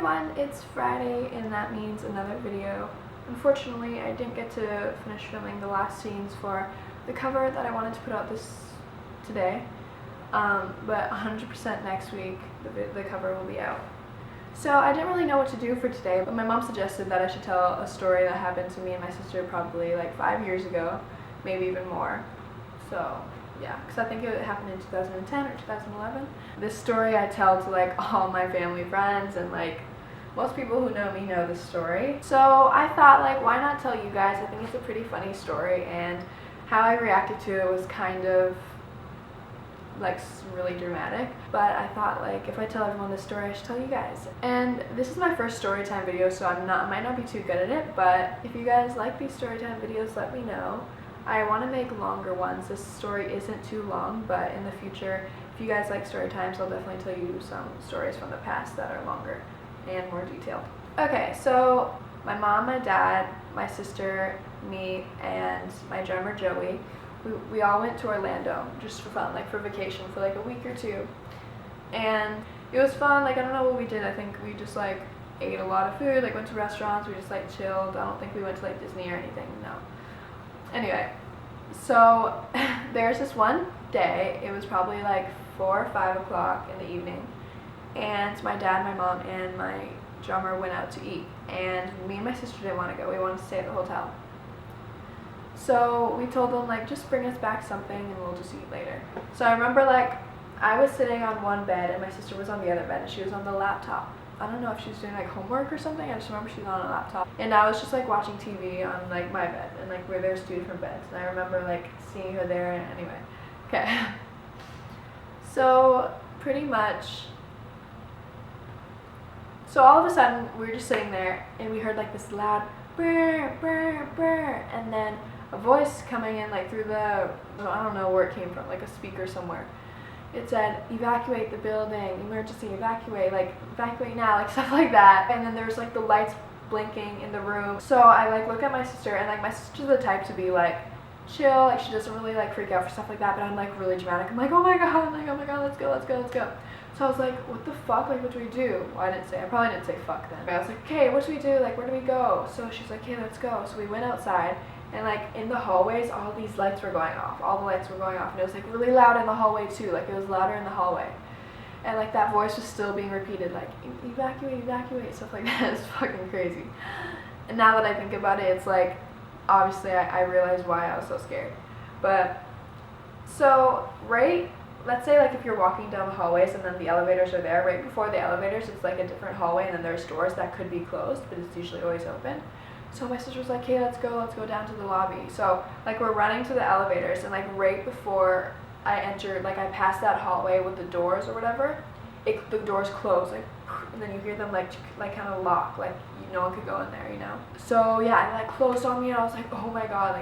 everyone, it's Friday and that means another video. Unfortunately, I didn't get to finish filming the last scenes for the cover that I wanted to put out today, but 100% next week the cover will be out. So I didn't really know what to do for today, but my mom suggested that I should tell a story that happened to me and my sister probably like 5 years ago, maybe even more. So yeah, because I think it happened in 2010 or 2011. This story I tell to like all my family friends, and like most people who know me know this story. So I thought, like, why not tell you guys? I think it's a pretty funny story, and how I reacted to it was kind of like really dramatic, but I thought, like, if I tell everyone this story, I should tell you guys. And this is my first story time video, so I might not be too good at it, but if you guys like these story time videos, let me know. I want to make longer ones. This story isn't too long, but in the future, if you guys like story times, I'll definitely tell you some stories from the past that are longer and more detailed. Okay, so my mom, my dad, my sister, me, and my drummer Joey, we all went to Orlando just for fun, like for vacation for like a week or two. And it was fun. Like, I don't know what we did. I think we just like ate a lot of food, like went to restaurants, we just like chilled. I don't think we went to like Disney or anything, no. Anyway, so there's this one day, it was probably like 4 or 5 o'clock in the evening, and my dad, my mom, and my drummer went out to eat, and me and my sister didn't want to go. We wanted to stay at the hotel. So we told them, like, just bring us back something and we'll just eat later. So I remember, like, I was sitting on one bed and my sister was on the other bed, and she was on the laptop. I don't know if she was doing like homework or something. I just remember she was on a laptop, and I was just like watching TV on like my bed, and like there's 2 different beds, and I remember like seeing her there. And anyway, okay. So pretty much, so all of a sudden we were just sitting there and we heard like this loud brr brr brr, and then a voice coming in like through the, I don't know where it came from, like a speaker somewhere. It said, evacuate the building, emergency, evacuate, like evacuate now, like stuff like that. And then there's like the lights blinking in the room. So I like look at my sister, and like my sister's the type to be like chill, like she doesn't really like freak out for stuff like that, but I'm like really dramatic. I'm like, oh my god, let's go, let's go, let's go. So I was like, what the fuck, like what do we do? Well, I probably didn't say fuck then. But I was like, okay, what do we do? Like, where do we go? So she's like, okay, let's go. So we went outside. And like in the hallways, all these lights were going off. All the lights were going off, and it was like really loud in the hallway too. Like it was louder in the hallway, and like that voice was still being repeated, like evacuate, evacuate, stuff like that. It's fucking crazy. And now that I think about it, it's like obviously I realize why I was so scared. But so let's say like if you're walking down the hallways and then the elevators are there, right before the elevators, it's like a different hallway, and then there's doors that could be closed, but it's usually always open. So my sister was like, hey, let's go down to the lobby. So like we're running to the elevators, and like right before I entered, like I passed that hallway with the doors or whatever, the doors close, like, and then you hear them like kind of lock, like no one could go in there, you know. So yeah, it like closed on me, and I was like, oh my god,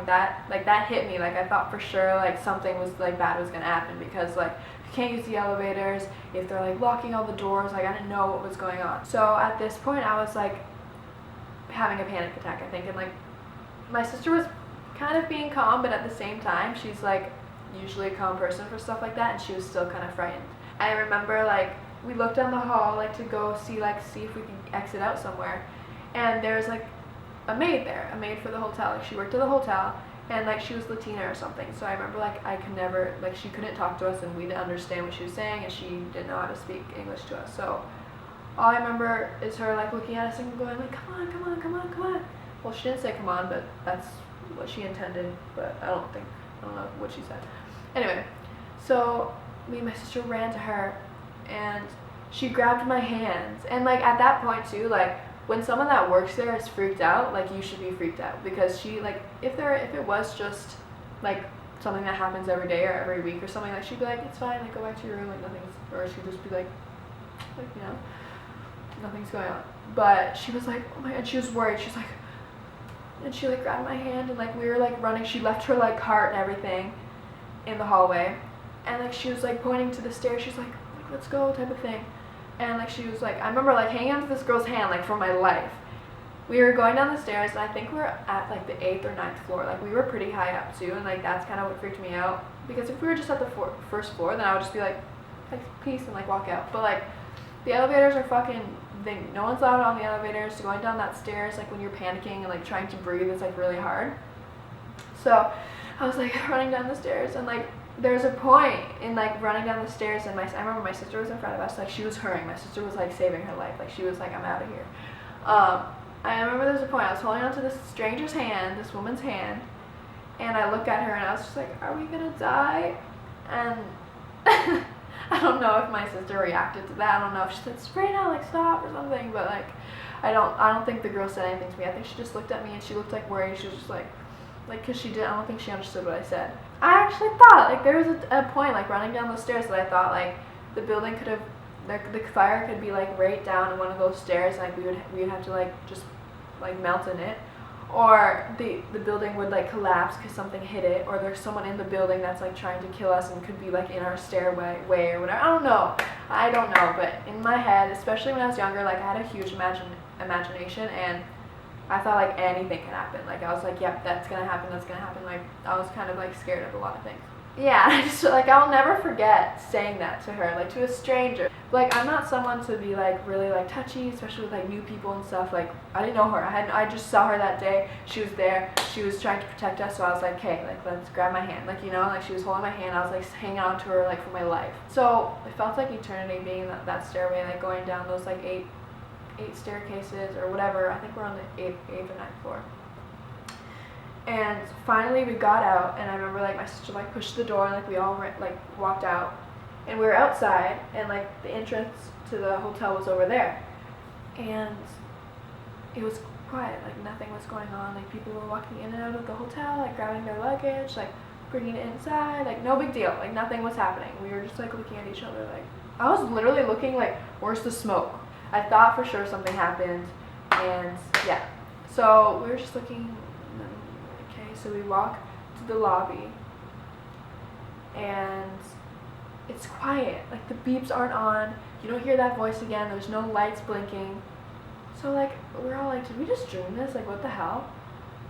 like that hit me. Like I thought for sure like something was like bad was gonna happen, because like you can't use the elevators if they're like locking all the doors. Like I didn't know what was going on. So at this point I was like having a panic attack, I think, and like my sister was kind of being calm, but at the same time she's like usually a calm person for stuff like that, and she was still kind of frightened. I remember like we looked down the hall like to go see if we can exit out somewhere, and there's like a maid there, a maid for the hotel. Like she worked at the hotel, and like she was Latina or something. So I remember like I could never, like she couldn't talk to us, and we didn't understand what she was saying, and she didn't know how to speak English to us. So all I remember is her like looking at us and going like, come on, come on, come on, come on. Well, she didn't say come on, but that's what she intended, but I don't know what she said. Anyway, so me and my sister ran to her, and she grabbed my hands. And like at that point too, like when someone that works there is freaked out, like you should be freaked out, because she like, if it was just like something that happens every day or every week or something, like she'd be like, it's fine, like go back to your room, like nothing's, or she'd just be like you know, nothing's going on. But she was like, oh my god, she was worried. She's like, and she like grabbed my hand, and like we were like running. She left her like cart and everything in the hallway, and like she was like pointing to the stairs. She's like let's go type of thing. And like she was like, I remember like hanging onto this girl's hand like for my life. We were going down the stairs, and I think we were at like the 8th or 9th floor. Like we were pretty high up too, and like that's kind of what freaked me out, because if we were just at the first floor, then I would just be like peace and like walk out. But like the elevators are fucking no one's allowed on the elevators. So going down that stairs, like when you're panicking and like trying to breathe, is like really hard. So I was like running down the stairs, and like there's a point in like running down the stairs, and I remember my sister was in front of us, like she was hurrying. My sister was like saving her life, like she was like, I'm out of here. I remember there was a point I was holding onto this stranger's hand, this woman's hand, and I look at her and I was just like, are we gonna die? And I don't know if my sister reacted to that. I don't know if she said, Sabrina, like stop or something, but like I don't think the girl said anything to me. I think she just looked at me and she looked like worried. She was just like because I don't think she understood what I said. I actually thought like there was a point like running down those stairs that I thought like the building could have, the fire could be like right down in one of those stairs, like we would have to like just like melt in it, or the building would like collapse because something hit it, or there's someone in the building that's like trying to kill us and could be like in our stairway or whatever. I don't know, but in my head, especially when I was younger, like I had a huge imagination, and I thought like anything can happen. Like I was like, yep, that's gonna happen. Like I was kind of like scared of a lot of things. Yeah, I just like I'll never forget saying that to her, like to a stranger. Like I'm not someone to be like really like touchy, especially with like new people and stuff. Like I didn't know her. I just saw her that day. She was there. She was trying to protect us. So I was like, hey, like let's grab my hand. Like like she was holding my hand. I was like hanging on to her like for my life. So it felt like eternity being in that stairway, like going down those like eight staircases or whatever. I think we're on the eighth or ninth floor. And finally we got out, and I remember like my sister like pushed the door, and like we all like walked out, and we were outside, and like the entrance to the hotel was over there, and it was quiet, like nothing was going on. Like people were walking in and out of the hotel, like grabbing their luggage, like bringing it inside, like no big deal, like nothing was happening. We were just like looking at each other, like I was literally looking like, where's the smoke? I thought for sure something happened, and yeah, so we were just looking. So we walk to the lobby, and it's quiet. Like the beeps aren't on. You don't hear that voice again. There's no lights blinking. So like we're all like, did we just dream this? Like what the hell?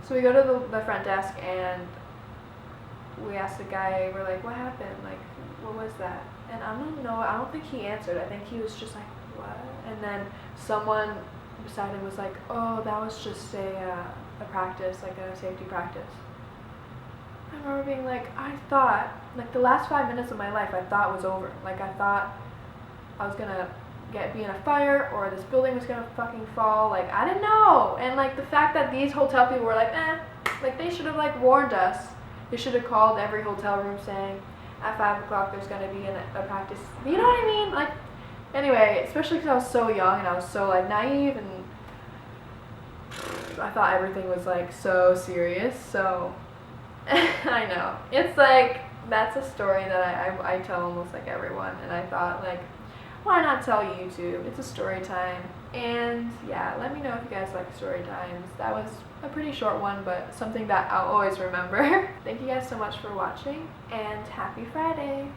So we go to the front desk, and we ask the guy. We're like, what happened? Like what was that? And I don't know. I don't think he answered. I think he was just like, what? And then someone beside him was like, oh, that was just a practice, like a safety practice. I remember being like, I thought, like the last 5 minutes of my life I thought was over. Like I thought I was gonna be in a fire, or this building was gonna fucking fall. Like I didn't know. And like the fact that these hotel people were like, like they should have like warned us. They should have called every hotel room saying at 5 o'clock there's gonna be a practice. You know what I mean? Like anyway, especially because I was so young and I was so like naive, and I thought everything was like so serious. So I know it's like that's a story that I tell almost like everyone, and I thought like, why not tell YouTube? It's a story time. And yeah, let me know if you guys like story times. That was a pretty short one, but something that I'll always remember. Thank you guys so much for watching, and happy Friday.